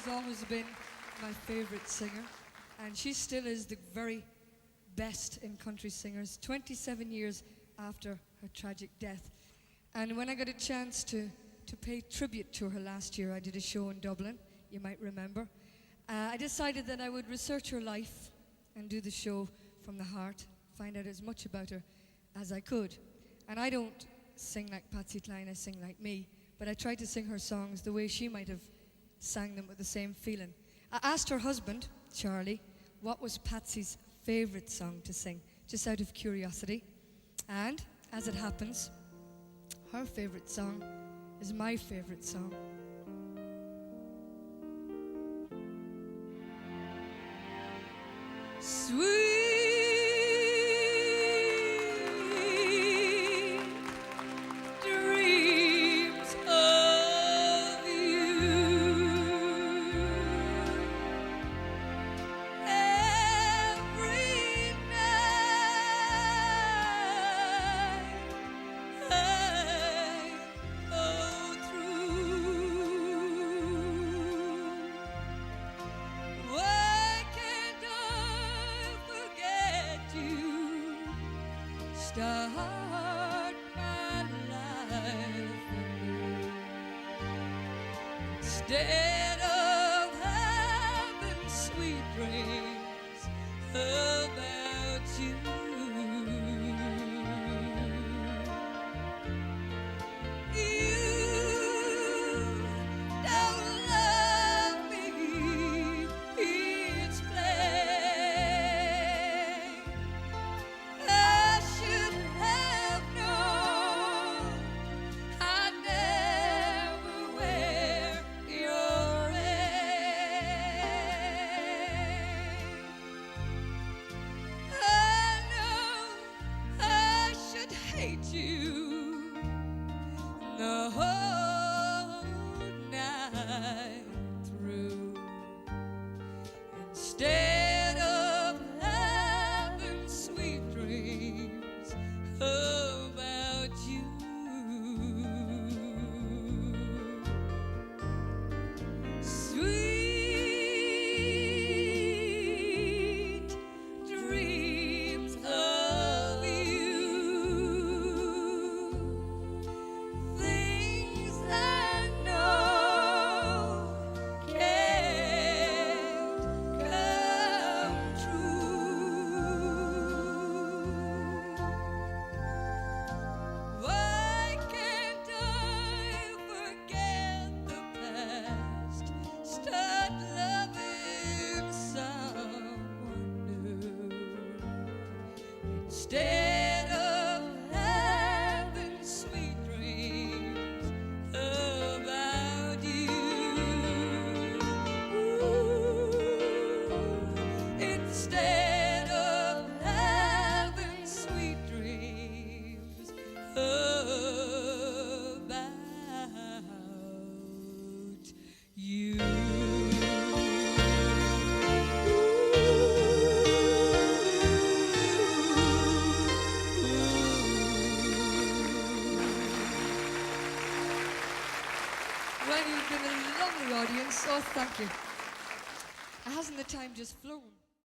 has always been my favorite singer, and she still is the very best in country singers, 27 years after her tragic death. And when I got a chance to pay tribute to her last year, I did a show in Dublin, you might remember. I decided that I would research her life and do the show from the heart, find out as much about her as I could. And I don't sing like Patsy Cline, I sing like me, but I tried to sing her songs the way she might have sang them with the same feeling. I asked her husband, Charlie, what was Patsy's favourite song to sing, just out of curiosity. And, as it happens, her favourite song is my favourite song. Sweet dreams of you, every night I go through. Why can't I forget you? Start my life anew. Instead of having sweet dreams about you. You don't love me, it's plain. I should have known I'd never wear your ring. I know I should hate you the whole night through. Instead of having sweet dreams about you. Sweet dreams of you. Things I know can't come true. Why can't I forget the past? Start loving someone new. Instead of having sweet dreams about you. Instead of having sweet dreams about you. Well, you've been a lovely audience, so thank you. Hasn't the time just flown?